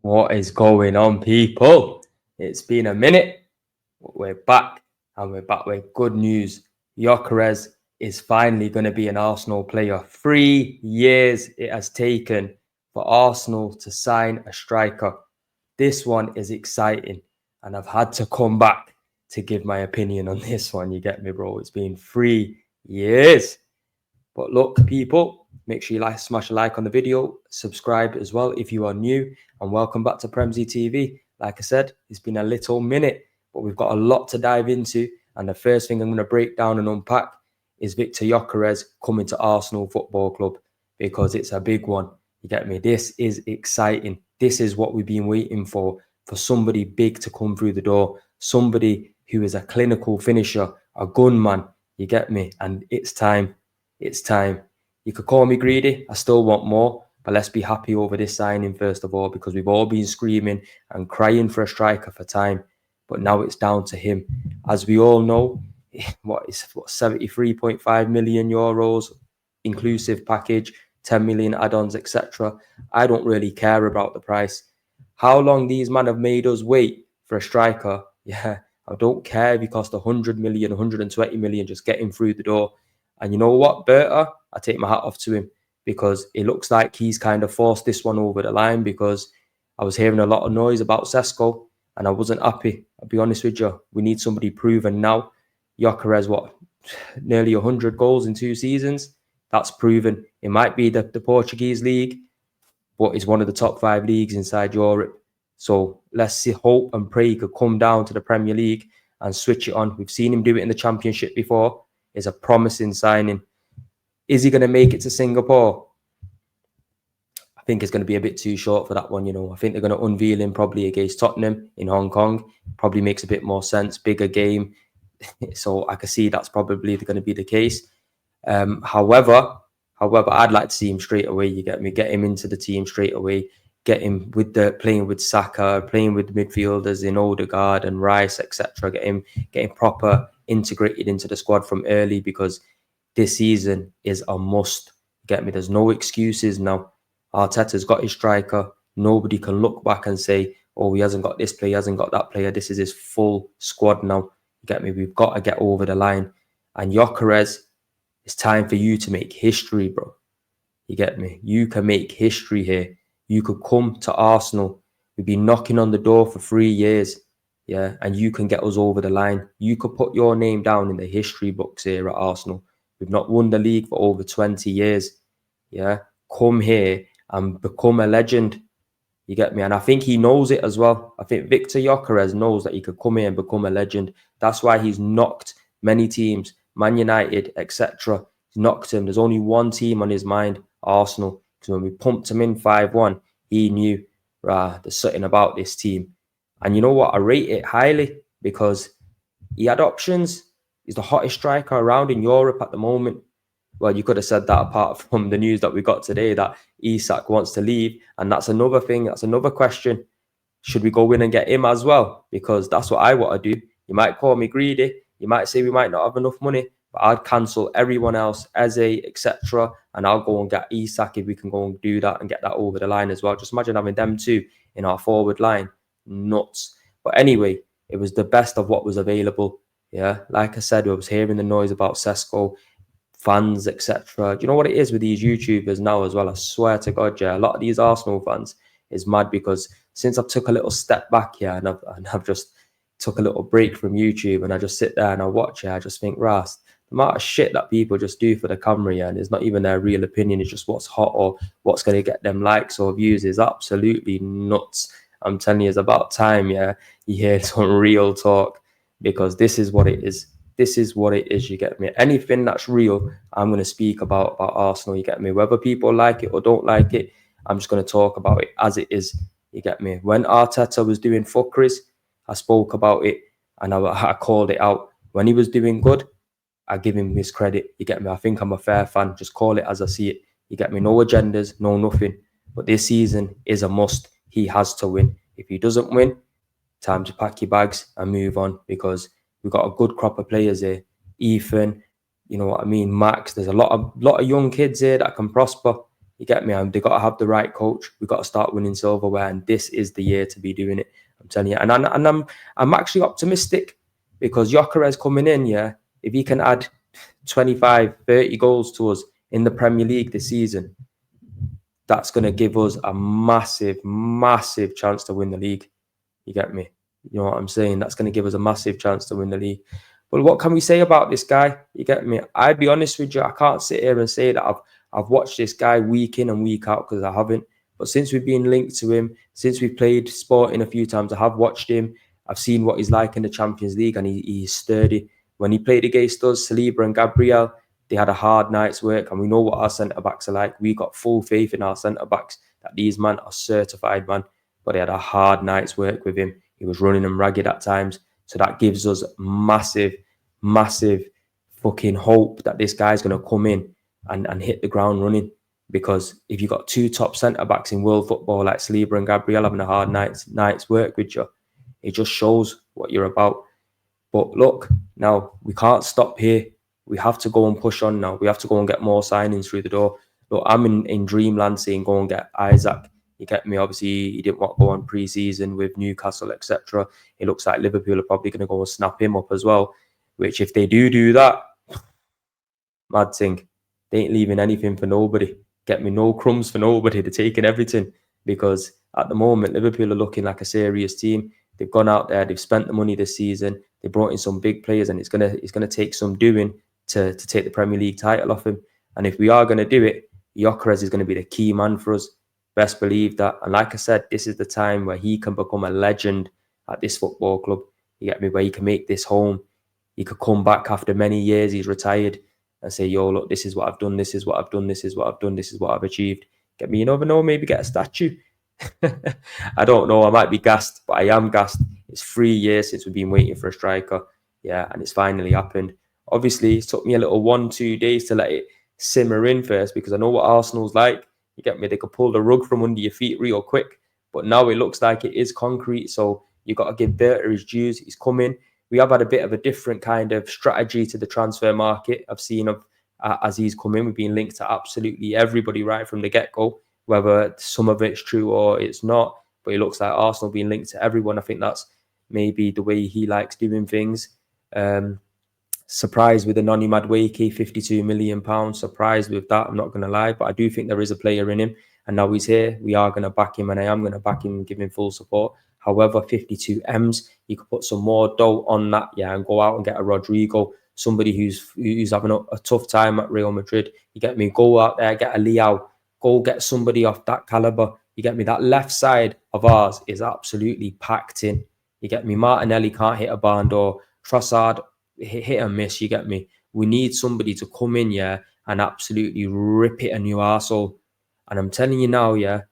What is going on, people? It's been a minute. We're back, and we're back with good news. Gyökeres is finally going to be an Arsenal player. 3 years it has taken for Arsenal to sign a striker. This one is exciting, and I've had to come back to give my opinion on this one. You get me, bro? It's been 3 years. But look, people, make sure you smash a like on the video, subscribe as well if you are new, and welcome back to Premzy TV. Like I said, it's been a little minute, but we've got a lot to dive into. And the first thing I'm going to break down and unpack is Victor Gyökeres coming to Arsenal Football Club, because it's a big one. You get me? This is exciting. This is what we've been waiting for somebody big to come through the door, somebody who is a clinical finisher, a gunman. You get me? And it's time. It's time. You could call me greedy. I still want more, but let's be happy over this signing first of all, because we've all been screaming and crying for a striker for time. But now it's down to him. As we all know, what 73.5 million euros inclusive package, 10 million add-ons, etc. I don't really care about the price. How long these men have made us wait for a striker, yeah, I don't care if he cost 100 million, 120 million, just get him through the door. And you know what, Berta? I take my hat off to him, because it looks like he's kind of forced this one over the line, because I was hearing a lot of noise about Sesko and I wasn't happy. I'll be honest with you. We need somebody proven now. Gyökeres, nearly 100 goals in 2 seasons? That's proven. It might be the Portuguese league, but it's one of the top 5 leagues inside Europe. So let's see, hope and pray he could come down to the Premier League and switch it on. We've seen him do it in the Championship before. Is a promising signing. Is he going to make it to Singapore? I think it's going to be a bit too short for that one, I think they're going to unveil him probably against Tottenham in Hong Kong. Probably makes a bit more sense, bigger game. So I can see that's probably going to be the case. However, I'd like to see him straight away. You get me? Get him into the team straight away. Get him playing with Saka, playing with midfielders in Odegaard and Rice, etc. Get him proper integrated into the squad from early, because this season is a must. Get me? There's no excuses now. Arteta's got his striker. Nobody can look back and say, oh, he hasn't got this player, he hasn't got that player. This is his full squad now. Get me? We've got to get over the line. And Gyökeres, it's time for you to make history, bro. You get me? You can make history here. You could come to Arsenal. We've been knocking on the door for 3 years. Yeah, and you can get us over the line. You could put your name down in the history books here at Arsenal. We've not won the league for over 20 years. Yeah, come here and become a legend. You get me? And I think he knows it as well. I think Victor Gyökeres knows that he could come here and become a legend. That's why he's knocked many teams, Man United, etc. He's knocked him. There's only one team on his mind, Arsenal. Because when we pumped him in 5-1, he knew, there's something about this team. And you know what? I rate it highly, because he had options. He's the hottest striker around in Europe at the moment. Well, you could have said that apart from the news that we got today that Isak wants to leave. And that's another thing. That's another question. Should we go in and get him as well? Because that's what I want to do. You might call me greedy. You might say we might not have enough money. But I'd cancel everyone else, Eze, etc. And I'll go and get Isak if we can go and do that and get that over the line as well. Just imagine having them two in our forward line. Nuts. But anyway, it was the best of what was available. Yeah, like I said, I was hearing the noise about Sesko, fans, etc. Do you know what it is with these YouTubers now as well? I swear to God, yeah, a lot of these Arsenal fans is mad, because since I've took a little step back here and I've just took a little break from YouTube and I just sit there and I watch it, I just think, Rast, the amount of shit that people just do for the camera, yeah, and it's not even their real opinion, it's just what's hot or what's going to get them likes or views, is absolutely nuts. I'm telling you, it's about time, yeah, you hear some real talk, because this is what it is. This is what it is, you get me? Anything that's real, I'm going to speak about Arsenal, you get me? Whether people like it or don't like it, I'm just going to talk about it as it is, you get me? When Arteta was doing fuckeries, I spoke about it and I called it out. When he was doing good, I give him his credit, you get me? I think I'm a fair fan. Just call it as I see it, you get me? No agendas, no nothing. But this season is a must. He has to win. If he doesn't win, time to pack your bags and move on, because we've got a good crop of players here. Ethan, you know what I mean? Max, there's a lot of young kids here that can prosper. You get me? And they got to have the right coach. We got to start winning silverware, and this is the year to be doing it. I'm telling you. And I'm actually optimistic because Gyökeres coming in, yeah. If he can add 25, 30 goals to us in the Premier League this season, that's going to give us a massive, massive chance to win the league. You get me? You know what I'm saying? That's going to give us a massive chance to win the league. But what can we say about this guy? You get me? I'd be honest with you. I can't sit here and say that I've watched this guy week in and week out because I haven't. But since we've been linked to him, since we've played Sporting a few times, I have watched him. I've seen what he's like in the Champions League, and he's sturdy. When he played against us, Saliba and Gabriel, they had a hard night's work, and we know what our centre-backs are like. We got full faith in our centre-backs that these men are certified, man. But they had a hard night's work with him. He was running them ragged at times. So that gives us massive, massive fucking hope that this guy's going to come in and hit the ground running. Because if you've got two top centre-backs in world football like Saliba and Gabriel having a hard night's work with you, it just shows what you're about. But look, now we can't stop here. We have to go and push on now. We have to go and get more signings through the door. Look, I'm in dreamland saying go and get Isaac. You get me? Obviously, he didn't want to go on pre-season with Newcastle, etc. It looks like Liverpool are probably going to go and snap him up as well. Which, if they do that, mad thing. They ain't leaving anything for nobody. Get me? No crumbs for nobody. They're taking everything. Because at the moment, Liverpool are looking like a serious team. They've gone out there. They've spent the money this season. They brought in some big players, and it's gonna take some doing to take the Premier League title off him. And if we are going to do it, Gyökeres is going to be the key man for us. Best believe that. And like I said, this is the time where he can become a legend at this football club. You get me? Where he can make this home. He could come back after many years. He's retired and say, yo, look, this is what I've done. This is what I've done. This is what I've done. This is what I've achieved. Get me? You never know. Maybe get a statue. I don't know. I might be gassed, but I am gassed. It's 3 years since we've been waiting for a striker. Yeah, and it's finally happened. Obviously, it took me a little 1-2 days to let it simmer in first because I know what Arsenal's like. You get me? They could pull the rug from under your feet real quick. But now it looks like it is concrete. So you got to give Berta his dues. He's coming. We have had a bit of a different kind of strategy to the transfer market. I've seen as he's come in, we've been linked to absolutely everybody right from the get-go. Whether some of it's true or it's not. But it looks like Arsenal being linked to everyone. I think that's maybe the way he likes doing things. Surprised with the Noni Madueke, £52 million. Surprised with that, I'm not going to lie. But I do think there is a player in him. And now he's here. We are going to back him, and I am going to back him and give him full support. However, 52 M's, you could put some more dough on that, yeah, and go out and get a Rodrigo, somebody who's having a tough time at Real Madrid. You get me? Go out there, get a Leao. Go get somebody off that caliber. You get me? That left side of ours is absolutely packed in. You get me? Martinelli can't hit a barn door. Trossard, hit and miss. You get me? We need somebody to come in, yeah, and absolutely rip it a new arsehole. And I'm telling you now, yeah,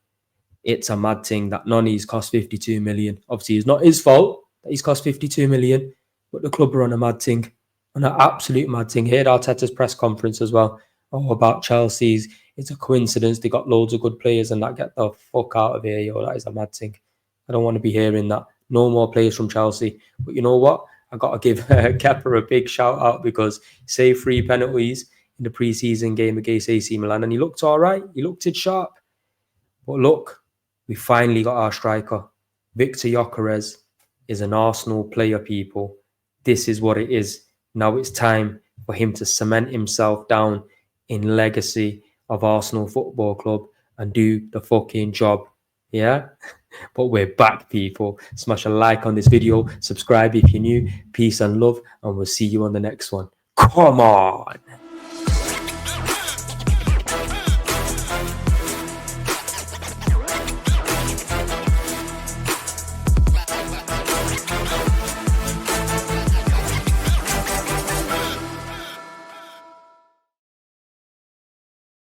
it's a mad thing that Noni's cost 52 million. Obviously, it's not his fault that he's cost 52 million, but the club are on a mad thing, on an absolute mad thing. Heard Arteta's press conference as well. About Chelsea's. It's a coincidence. They got loads of good players and that. Get the fuck out of here, yo. That is a mad thing. I don't want to be hearing that. No more players from Chelsea. But you know what? I got to give Kepa a big shout out because he saved 3 penalties in the pre-season game against AC Milan, and he looked all right. He looked it sharp. But look, we finally got our striker. Victor Gyökeres is an Arsenal player, people. This is what it is. Now it's time for him to cement himself down in legacy of Arsenal Football Club and do the fucking job. Yeah? But we're back, people. Smash a like on this video. Subscribe if you're new. Peace and love. And we'll see you on the next one. Come on.